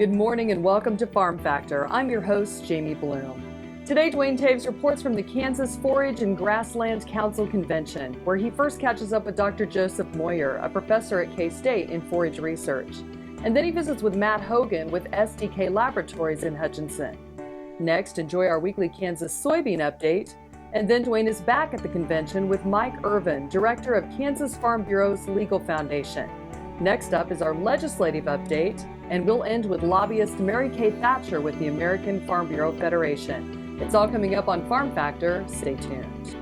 Good morning and welcome to Farm Factor. I'm your host, Jamie Bloom. Today, Duane Toews reports from the Kansas Forage and Grassland Council Convention, where he first catches up with Dr. Joe Moyer, a professor at K-State in forage research. And then he visits with Matt Hogan with SDK Laboratories in Hutchinson. Next, enjoy our weekly Kansas Soybean update. And then Duane is back at the convention with Mike Irvin, director of Kansas Farm Bureau's Legal Foundation. Next up is our legislative update, and we'll end with lobbyist Mary Kay Thatcher with the American Farm Bureau Federation. It's all coming up on Farm Factor. Stay tuned.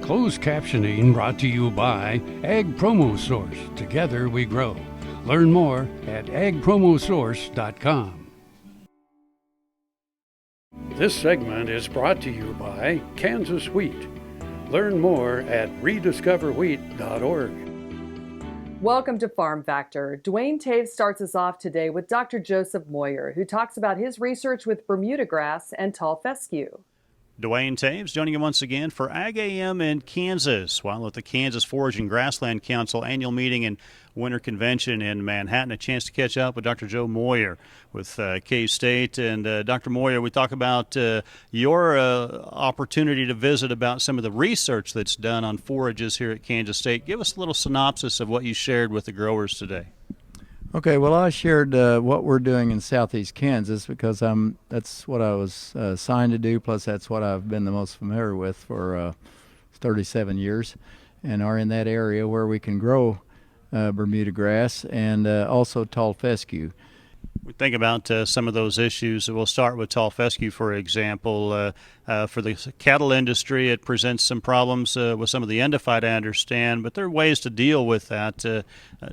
Closed captioning brought to you by Ag Promo Source. Together we grow. Learn more at agpromosource.com. This segment is brought to you by Kansas Wheat. Learn more at rediscoverwheat.org. Welcome to Farm Factor. Duane Toews starts us off today with Dr. Joe Moyer, who talks about his research with Bermuda grass and tall fescue. Duane Toews joining you once again for Ag AM in Kansas, while at the Kansas Forage and Grassland Council annual meeting and winter convention in Manhattan. A chance to catch up with Dr. Joe Moyer with K-State. And Dr. Moyer, we talk about your opportunity to visit about some of the research that's done on forages here at Kansas State. Give us a little synopsis of what you shared with the growers today. Okay, well, I shared what we're doing in southeast Kansas because that's what I was assigned to do, plus that's what I've been the most familiar with for 37 years, and are in that area where we can grow Bermuda grass and also tall fescue. We think about some of those issues. We'll start with tall fescue, for example. For the cattle industry, it presents some problems with some of the endophyte, I understand, but there are ways to deal with that.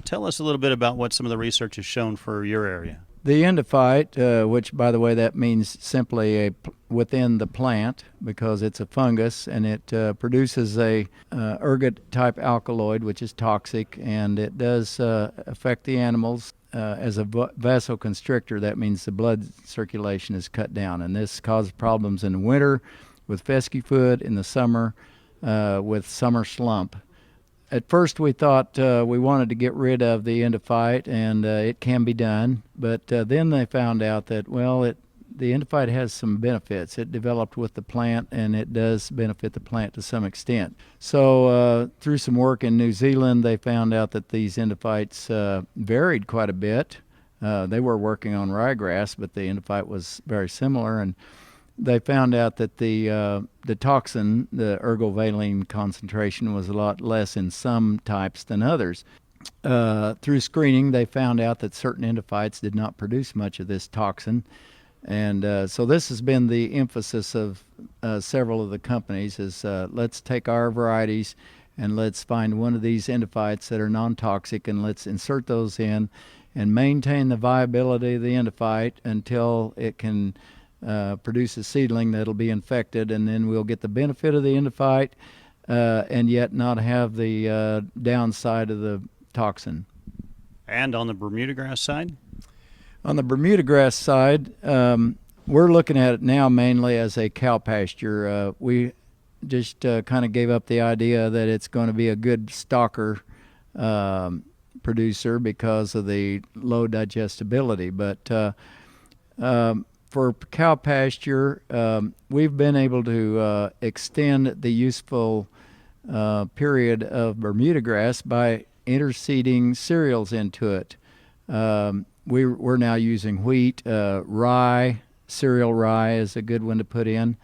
Tell us a little bit about what some of the research has shown for your area. The endophyte, which, by the way, that means simply within the plant because it's a fungus, and it produces a ergot-type alkaloid, which is toxic, and it does affect the animals. As a vasoconstrictor, that means the blood circulation is cut down, and this causes problems in the winter with fescue foot, in the summer with summer slump. At first we thought we wanted to get rid of the endophyte, and it can be done, but then they found out that, well, the endophyte has some benefits. It developed with the plant, and it does benefit the plant to some extent. So through some work in New Zealand, they found out that these endophytes varied quite a bit. They were working on ryegrass, but the endophyte was very similar, and they found out that the toxin, the ergovaline concentration, was a lot less in some types than others. Through screening, they found out that certain endophytes did not produce much of this toxin. And so this has been the emphasis of several of the companies is let's take our varieties and let's find one of these endophytes that are non-toxic, and let's insert those in and maintain the viability of the endophyte until it can produce a seedling that'll be infected, and then we'll get the benefit of the endophyte and yet not have the downside of the toxin. And on the Bermuda grass side? On the Bermuda grass side, we're looking at it now mainly as a cow pasture. We just kind of gave up the idea that it's going to be a good stalker producer because of the low digestibility. But for cow pasture, we've been able to extend the useful period of Bermuda grass by interseeding cereals into it. We're now using wheat, rye. Cereal rye is a good one to put in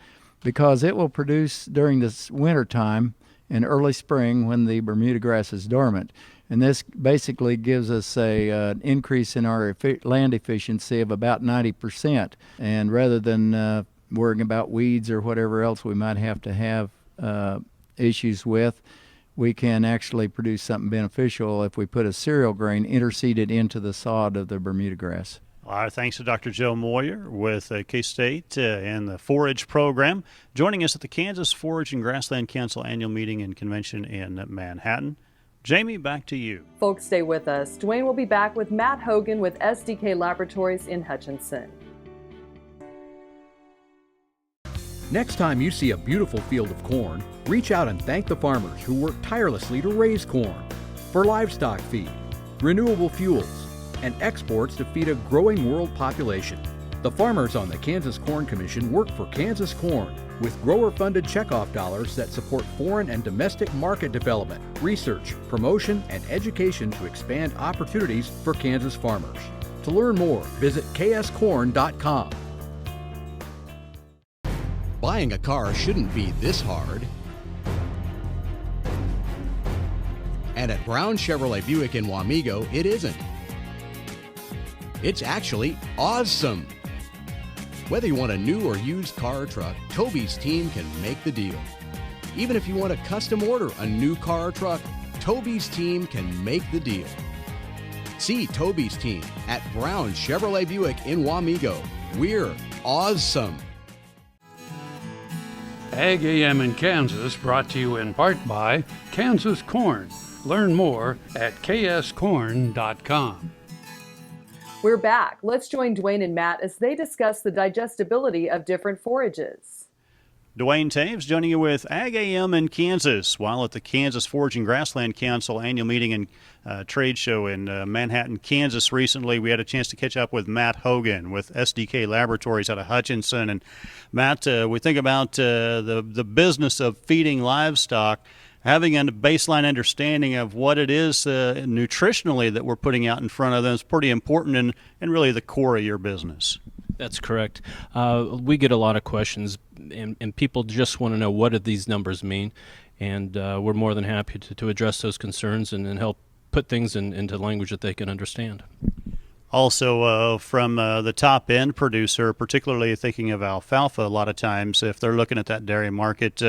because it will produce during this winter time and early spring when the Bermuda grass is dormant. And this basically gives us an increase in our land efficiency of about 90%. And rather than worrying about weeds or whatever else we might have to have issues with, we can actually produce something beneficial if we put a cereal grain interseeded into the sod of the Bermuda grass. Our thanks to Dr. Joe Moyer with K-State and the Forage program, joining us at the Kansas Forage and Grassland Council annual meeting and convention in Manhattan. Jamie, back to you. Folks, stay with us. Duane will be back with Matt Hogan with SDK Laboratories in Hutchinson. Next time you see a beautiful field of corn, reach out and thank the farmers who work tirelessly to raise corn. For livestock feed, renewable fuels, and exports to feed a growing world population. The farmers on the Kansas Corn Commission work for Kansas Corn with grower-funded checkoff dollars that support foreign and domestic market development, research, promotion, and education to expand opportunities for Kansas farmers. To learn more, visit kscorn.com. Buying a car shouldn't be this hard. And at Brown Chevrolet Buick in Wamego, it isn't. It's actually awesome. Whether you want a new or used car or truck, Toby's team can make the deal. Even if you want to custom order a new car or truck, Toby's team can make the deal. See Toby's team at Brown Chevrolet Buick in Wamego. We're awesome. Ag AM in Kansas brought to you in part by Kansas Corn. Learn more at kscorn.com. We're back. Let's join Duane and Matt as they discuss the digestibility of different forages. Duane Toews joining you with Ag AM in Kansas. While at the Kansas Forage and Grassland Council annual meeting and trade show in Manhattan, Kansas recently, we had a chance to catch up with Matt Hogan with SDK Laboratories out of Hutchinson. And Matt, we think about the business of feeding livestock. Having a baseline understanding of what it is nutritionally that we're putting out in front of them is pretty important and really the core of your business. That's correct. We get a lot of questions, and people just want to know what do these numbers mean, and we're more than happy to address those concerns and help put things into language that they can understand. Also, from the top-end producer, particularly thinking of alfalfa, a lot of times if they're looking at that dairy market,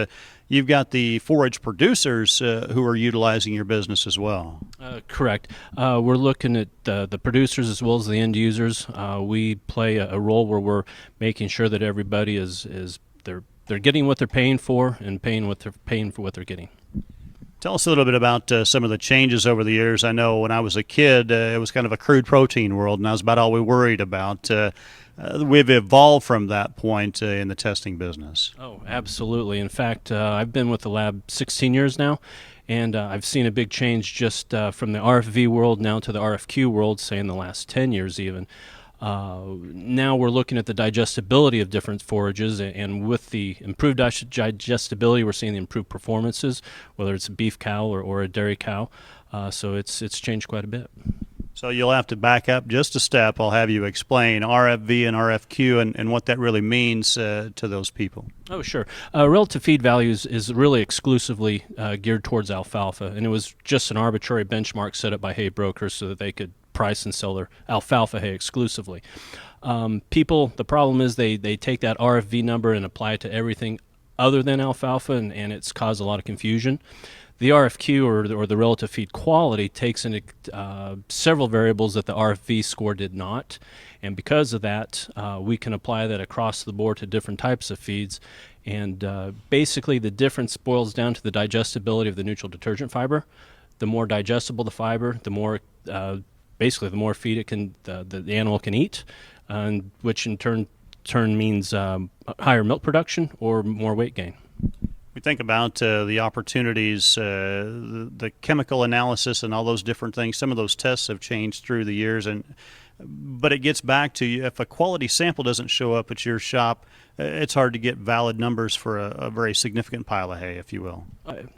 you've got the forage producers who are utilizing your business as well. Correct. We're looking at the producers as well as the end users. We play a role where we're making sure that everybody is they're getting what they're paying for and paying for what they're getting. Tell us a little bit about some of the changes over the years. I know when I was a kid, it was kind of a crude protein world, and that was about all we worried about. We've evolved from that point in the testing business. Oh, absolutely. In fact, I've been with the lab 16 years now, and I've seen a big change just from the RFV world now to the RFQ world, say in the last 10 years even. Now we're looking at the digestibility of different forages, and with the improved digestibility, we're seeing the improved performances, whether it's a beef cow or a dairy cow. So it's changed quite a bit. So you'll have to back up just a step. I'll have you explain RFV and RFQ and what that really means to those people. Oh, sure. Relative feed values is really exclusively geared towards alfalfa, and it was just an arbitrary benchmark set up by hay brokers so that they could price and sell their alfalfa hay exclusively. The problem is they take that RFV number and apply it to everything other than alfalfa, and it's caused a lot of confusion. The RFQ, or the relative feed quality, takes into several variables that the RFV score did not, and because of that, we can apply that across the board to different types of feeds, and basically the difference boils down to the digestibility of the neutral detergent fiber. The more digestible the fiber, the more basically the more feed the animal can eat, which in turn means higher milk production or more weight gain. We think about the opportunities, the chemical analysis and all those different things. Some of those tests have changed through the years, but it gets back to if a quality sample doesn't show up at your shop, it's hard to get valid numbers for a very significant pile of hay, if you will.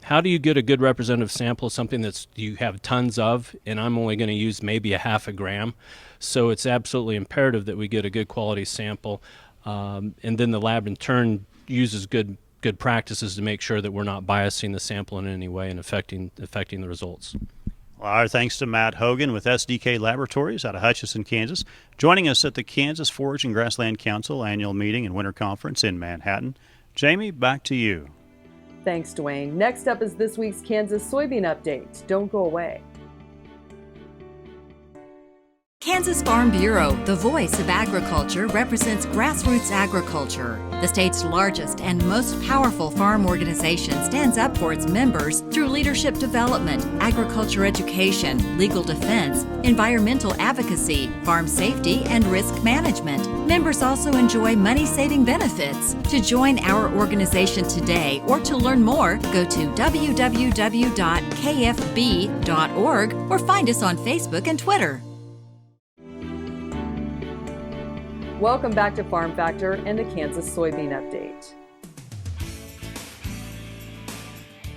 How do you get a good representative sample of something that you have tons of, and I'm only going to use maybe a half a gram? So it's absolutely imperative that we get a good quality sample, and then the lab in turn uses good practices to make sure that we're not biasing the sample in any way and affecting the results. Well, our thanks to Matt Hogan with SDK Laboratories out of Hutchinson, Kansas, joining us at the Kansas Forage and Grassland Council annual meeting and winter conference in Manhattan. Jamie, back to you. Thanks, Duane. Next up is this week's Kansas Soybean Update. Don't go away. Kansas Farm Bureau, the voice of agriculture, represents grassroots agriculture. The state's largest and most powerful farm organization stands up for its members through leadership development, agriculture education, legal defense, environmental advocacy, farm safety, and risk management. Members also enjoy money-saving benefits. To join our organization today or to learn more, go to www.kfb.org or find us on Facebook and Twitter. Welcome back to Farm Factor and the Kansas Soybean Update.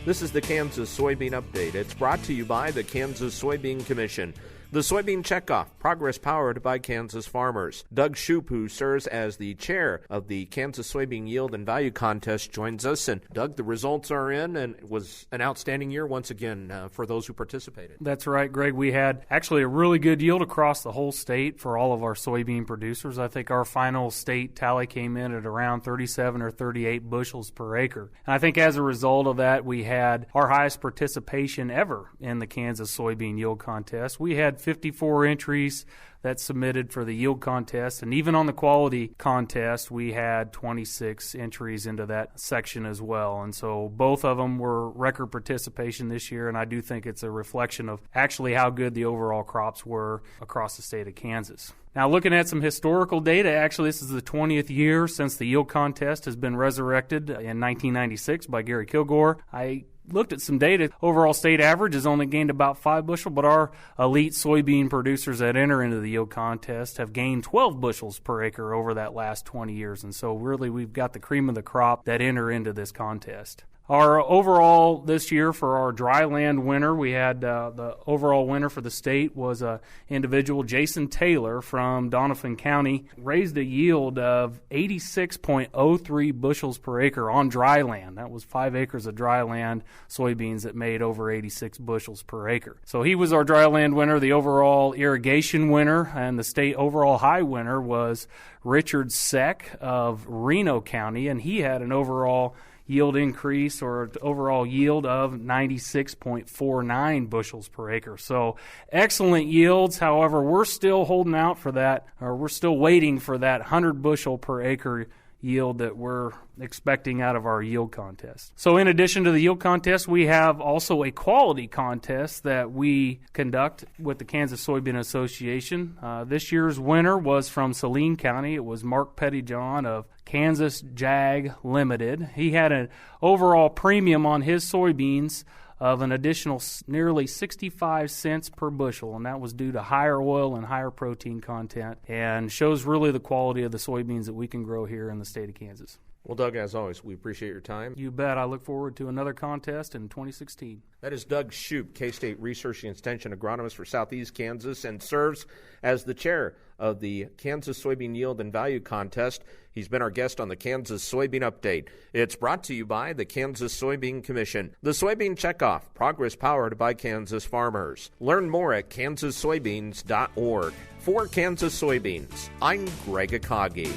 This is the Kansas Soybean Update. It's brought to you by the Kansas Soybean Commission. The Soybean Checkoff, progress powered by Kansas farmers. Doug Shoup, who serves as the chair of the Kansas Soybean Yield and Value Contest, joins us. And Doug, the results are in, and it was an outstanding year once again for those who participated. That's right, Greg. We had actually a really good yield across the whole state for all of our soybean producers. I think our final state tally came in at around 37 or 38 bushels per acre. And I think as a result of that, we had our highest participation ever in the Kansas Soybean Yield Contest. We had 54 entries that submitted for the yield contest, and even on the quality contest we had 26 entries into that section as well. And so both of them were record participation this year, and I do think it's a reflection of actually how good the overall crops were across the state of Kansas. Now, looking at some historical data, actually this is the 20th year since the yield contest has been resurrected in 1996 by Gary Kilgore. I looked at some data. Overall state average has only gained about 5 bushel, but our elite soybean producers that enter into the yield contest have gained 12 bushels per acre over that last 20 years. And so really we've got the cream of the crop that enter into this contest. Our overall this year for our dry land winner, we had the overall winner for the state was individual Jason Taylor from Doniphan County, raised a yield of 86.03 bushels per acre on dry land. That was 5 acres of dry land soybeans that made over 86 bushels per acre. So he was our dry land winner. The overall irrigation winner and the state overall high winner was Richard Seck of Reno County, and he had an overall yield increase or overall yield of 96.49 bushels per acre. So excellent yields. However, we're still holding out for that, or we're still waiting for that 100 bushel per acre yield that we're expecting out of our yield contest. So in addition to the yield contest, we have also a quality contest that we conduct with the Kansas Soybean Association. This year's winner was from Saline County. It was Mark Pettyjohn of Kansas Jag Limited. He had an overall premium on his soybeans of an additional nearly 65 cents per bushel, and that was due to higher oil and higher protein content, and shows really the quality of the soybeans that we can grow here in the state of Kansas. Well, Doug, as always, we appreciate your time. You bet. I look forward to another contest in 2016. That is Doug Shoup, K-State Research and Extension Agronomist for Southeast Kansas, and serves as the chair of the Kansas Soybean Yield and Value Contest. He's been our guest on the Kansas Soybean Update. It's brought to you by the Kansas Soybean Commission. The Soybean Checkoff, progress powered by Kansas farmers. Learn more at kansassoybeans.org. For Kansas Soybeans, I'm Greg Akagi.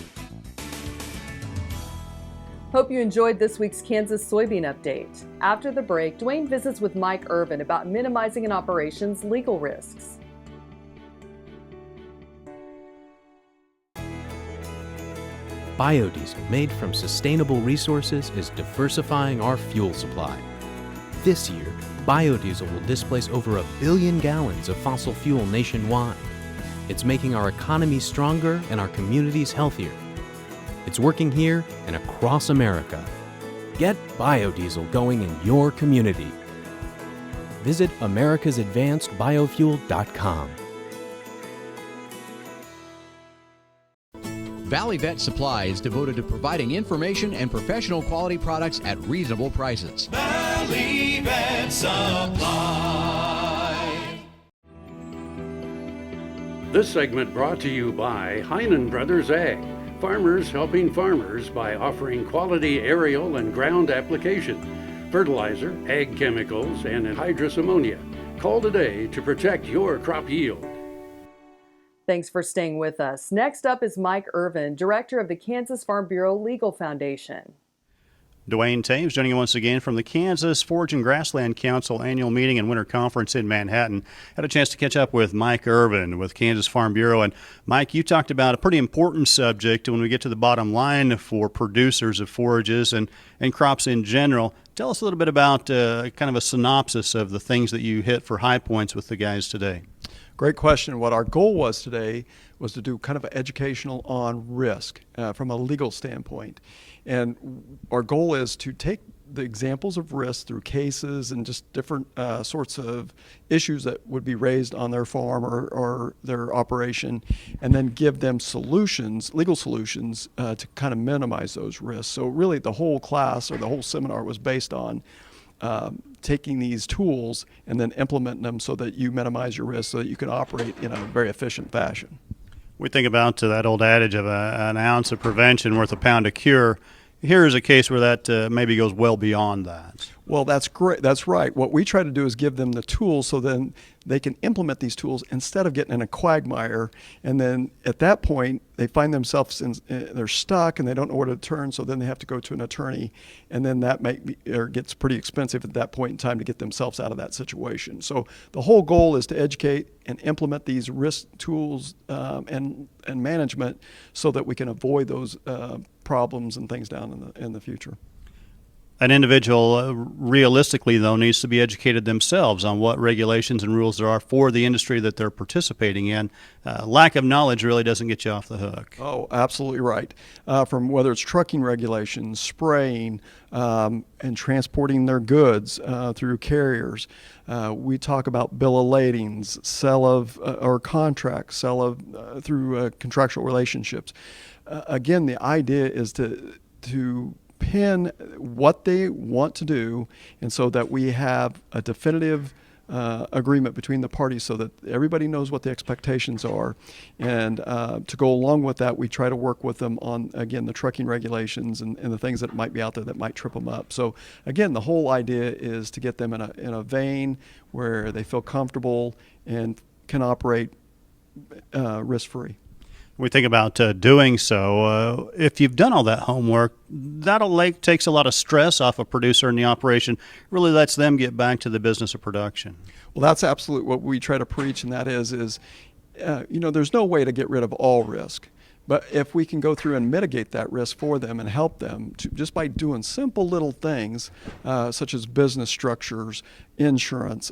Hope you enjoyed this week's Kansas Soybean Update. After the break, Duane visits with Mike Irvin about minimizing an operation's legal risks. Biodiesel made from sustainable resources is diversifying our fuel supply. This year, biodiesel will displace over 1 billion gallons of fossil fuel nationwide. It's making our economy stronger and our communities healthier. It's working here and across America. Get biodiesel going in your community. Visit americasadvancedbiofuel.com. Valley Vet Supply is devoted to providing information and professional quality products at reasonable prices. Valley Vet Supply. This segment brought to you by Heinen Brothers Ag. Farmers helping farmers by offering quality aerial and ground application, fertilizer, ag chemicals, and anhydrous ammonia. Call today to protect your crop yield. Thanks for staying with us. Next up is Mike Irvin, Director of the Kansas Farm Bureau Legal Foundation. Duane Toews joining you once again from the Kansas Forage and Grassland Council annual meeting and winter conference in Manhattan. Had a chance to catch up with Mike Irvin with Kansas Farm Bureau. And Mike, you talked about a pretty important subject when we get to the bottom line for producers of forages and crops in general. Tell us a little bit about kind of a synopsis of the things that you hit for high points with the guys today. Great question. What our goal was today was to do kind of educational on risk from a legal standpoint. And our goal is to take the examples of risk through cases and just different sorts of issues that would be raised on their farm or their operation, and then give them solutions, legal solutions, to kind of minimize those risks. So really the whole class or the whole seminar was based on taking these tools and then implementing them so that you minimize your risk so that you can operate in a very efficient fashion. We think about that old adage of an ounce of prevention worth a pound of cure. Here is a case where that maybe goes well beyond that. Well, that's great. That's right. What we try to do is give them the tools so then they can implement these tools instead of getting in a quagmire. And then at that point, they find themselves they're stuck and they don't know where to turn. So then they have to go to an attorney, and then that gets pretty expensive at that point in time to get themselves out of that situation. So the whole goal is to educate and implement these risk tools and management so that we can avoid those problems and things down in the future. An individual realistically, though, needs to be educated themselves on what regulations and rules there are for the industry that they're participating in. Lack of knowledge really doesn't get you off the hook. Oh, absolutely right. From whether it's trucking regulations, spraying, and transporting their goods through carriers. We talk about bill of ladings, sell of or contracts, sell of through contractual relationships. Again, the idea is to pin what they want to do, and so that we have a definitive agreement between the parties so that everybody knows what the expectations are. And to go along with that, we try to work with them on, again, the trucking regulations and the things that might be out there that might trip them up. So again, the whole idea is to get them in a vein where they feel comfortable and can operate risk-free. We think about doing so. If you've done all that homework, that takes a lot of stress off a producer in the operation, really lets them get back to the business of production. Well, that's absolutely what we try to preach, and that is there's no way to get rid of all risk. But if we can go through and mitigate that risk for them and help them just by doing simple little things, such as business structures, insurance,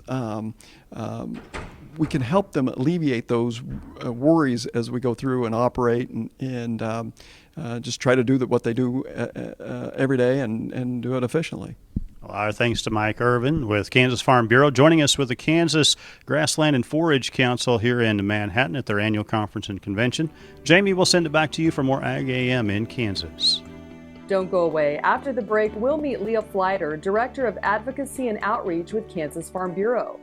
we can help them alleviate those worries as we go through and operate and just try to do what they do every day and do it efficiently. Well, our thanks to Mike Irvin with Kansas Farm Bureau, joining us with the Kansas Grassland and Forage Council here in Manhattan at their annual conference and convention. Jamie, we'll send it back to you for more Ag AM in Kansas. Don't go away. After the break, we'll meet Leah Fliter, Director of Advocacy and Outreach with Kansas Farm Bureau.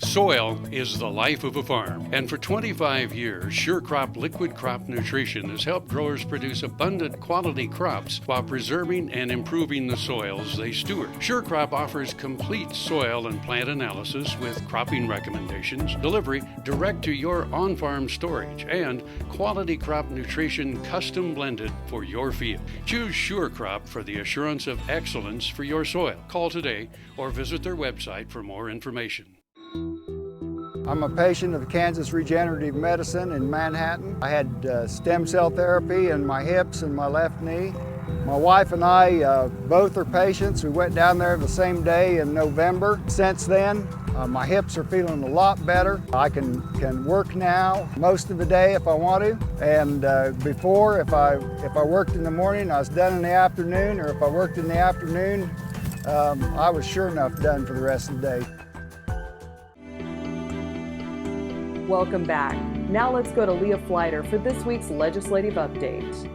Soil is the life of a farm, and for 25 years, SureCrop Liquid Crop Nutrition has helped growers produce abundant quality crops while preserving and improving the soils they steward. SureCrop offers complete soil and plant analysis with cropping recommendations, delivery direct to your on-farm storage, and quality crop nutrition custom blended for your field. Choose SureCrop for the assurance of excellence for your soil. Call today or visit their website for more information. I'm a patient of Kansas Regenerative Medicine in Manhattan. I had stem cell therapy in my hips and my left knee. My wife and I both are patients. We went down there the same day in November. Since then, my hips are feeling a lot better. I can work now most of the day if I want to. And before, if I worked in the morning, I was done in the afternoon, or if I worked in the afternoon, I was sure enough done for the rest of the day. Welcome back. Now let's go to Leah Fliter for this week's legislative update.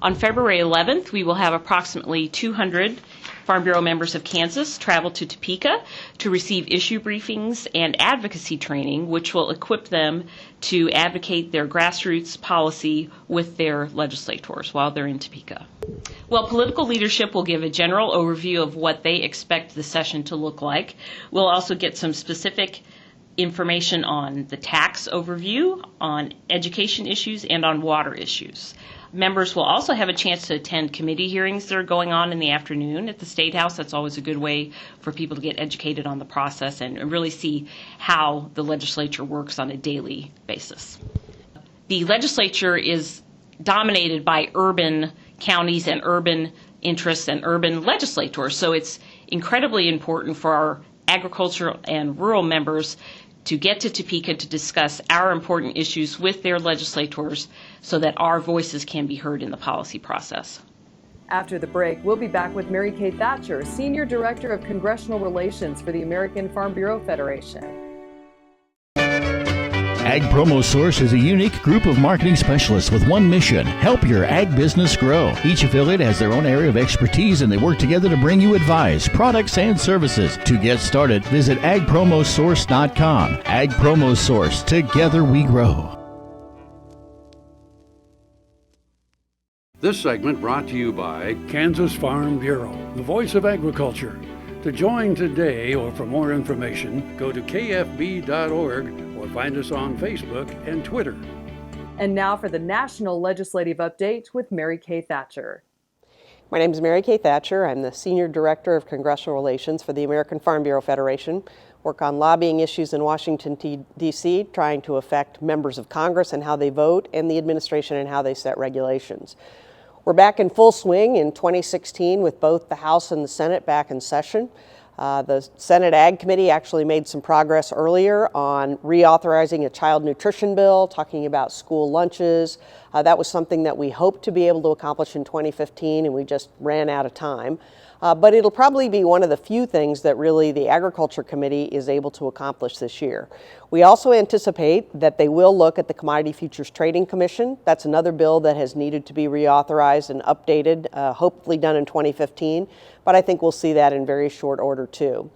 On February 11th, we will have approximately 200 Farm Bureau members of Kansas travel to Topeka to receive issue briefings and advocacy training, which will equip them to advocate their grassroots policy with their legislators while they're in Topeka. Well, political leadership will give a general overview of what they expect the session to look like. We'll also get some specific information on the tax overview, on education issues, and on water issues. Members will also have a chance to attend committee hearings that are going on in the afternoon at the State House. That's always a good way for people to get educated on the process and really see how the legislature works on a daily basis. The legislature is dominated by urban counties and urban interests and urban legislators, so it's incredibly important for our agricultural and rural members to get to Topeka to discuss our important issues with their legislators so that our voices can be heard in the policy process. After the break, we'll be back with Mary Kay Thatcher, Senior Director of Congressional Relations for the American Farm Bureau Federation. Ag Promo Source is a unique group of marketing specialists with one mission: help your ag business grow. Each affiliate has their own area of expertise, and they work together to bring you advice, products, and services. To get started, visit agpromosource.com. Ag Promo Source. Together we grow. This segment brought to you by Kansas Farm Bureau, the voice of agriculture. To join today or for more information, go to kfb.org or find us on Facebook and Twitter. And now for the National Legislative Update with Mary Kay Thatcher. My name is Mary Kay Thatcher. I'm the Senior Director of Congressional Relations for the American Farm Bureau Federation. Work on lobbying issues in Washington, D.C., trying to affect members of Congress and how they vote, and the administration and how they set regulations. We're back in full swing in 2016 with both the House and the Senate back in session. The Senate Ag Committee actually made some progress earlier on reauthorizing a child nutrition bill, talking about school lunches. That was something that we hoped to be able to accomplish in 2015, and we just ran out of time. But it'll probably be one of the few things that really the Agriculture Committee is able to accomplish this year. We also anticipate that they will look at the Commodity Futures Trading Commission. That's another bill that has needed to be reauthorized and updated, hopefully done in 2015, but I think we'll see that in very short order too.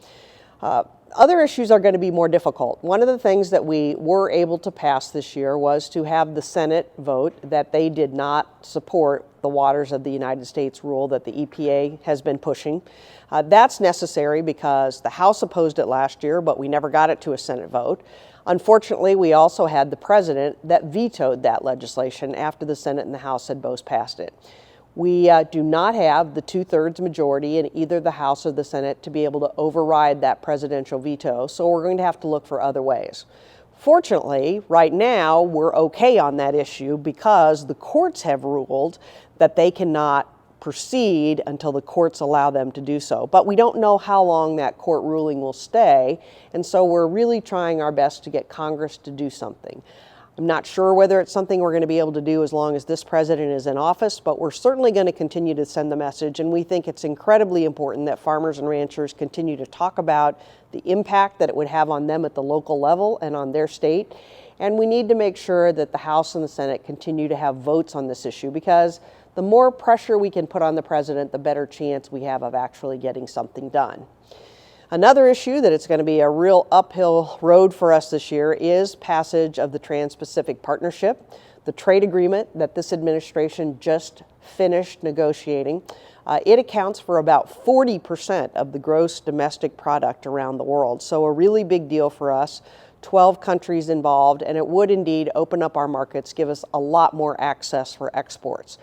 Other issues are going to be more difficult. One of the things that we were able to pass this year was to have the Senate vote that they did not support the Waters of the United States rule that the EPA has been pushing. That's necessary because the House opposed it last year, but we never got it to a Senate vote. Unfortunately, we also had the president that vetoed that legislation after the Senate and the House had both passed it. We do not have the 2/3 majority in either the House or the Senate to be able to override that presidential veto, so we're going to have to look for other ways. Fortunately, right now, we're okay on that issue because the courts have ruled that they cannot proceed until the courts allow them to do so. But we don't know how long that court ruling will stay, and so we're really trying our best to get Congress to do something. I'm not sure whether it's something we're going to be able to do as long as this president is in office, but we're certainly going to continue to send the message, and we think it's incredibly important that farmers and ranchers continue to talk about the impact that it would have on them at the local level and on their state. And we need to make sure that the House and the Senate continue to have votes on this issue, because the more pressure we can put on the president, the better chance we have of actually getting something done. Another issue that it's going to be a real uphill road for us this year is passage of the Trans-Pacific Partnership, the trade agreement that this administration just finished negotiating. It accounts for about 40% of the gross domestic product around the world, so a really big deal for us. 12 countries involved, and it would indeed open up our markets, give us a lot more access for exports.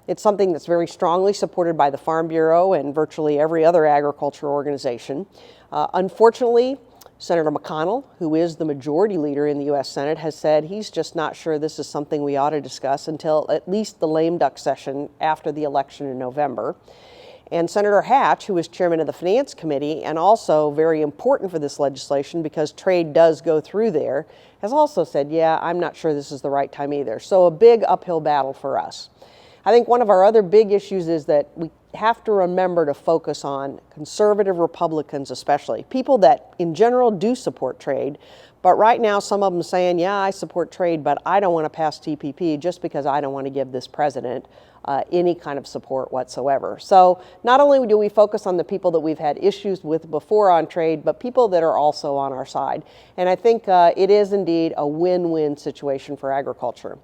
It's something that's very strongly supported by the Farm Bureau and virtually every other agriculture organization. Unfortunately, Senator McConnell, who is the majority leader in the U.S. Senate, has said he's just not sure this is something we ought to discuss until at least the lame duck session after the election in November. And Senator Hatch, who is chairman of the Finance Committee and also very important for this legislation because trade does go through there, has also said, yeah, I'm not sure this is the right time either. So a big uphill battle for us. I think one of our other big issues is that we have to remember to focus on conservative Republicans especially, people that in general do support trade, but right now some of them saying, yeah, I support trade, but I don't want to pass TPP just because I don't want to give this president any kind of support whatsoever. So not only do we focus on the people that we've had issues with before on trade, but people that are also on our side. And I think it is indeed a win-win situation for agriculture.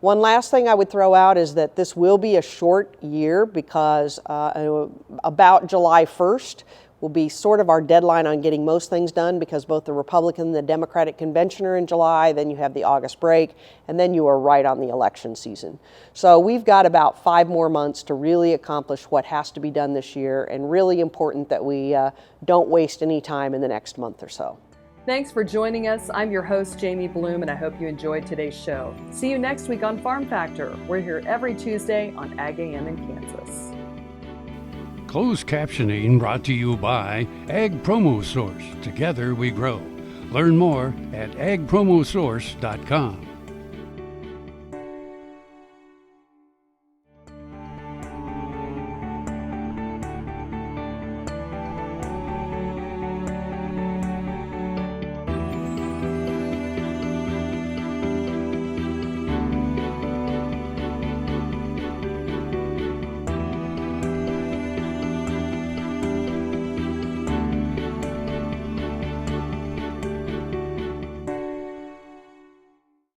One last thing I would throw out is that this will be a short year because about July 1st will be sort of our deadline on getting most things done, because both the Republican and the Democratic convention are in July, then you have the August break, and then you are right on the election season. So we've got about 5 more months to really accomplish what has to be done this year, and really important that we don't waste any time in the next month or so. Thanks for joining us. I'm your host, Jamie Bloom, and I hope you enjoyed today's show. See you next week on Farm Factor. We're here every Tuesday on Ag AM in Kansas. Closed captioning brought to you by Ag Promo Source. Together we grow. Learn more at agpromosource.com.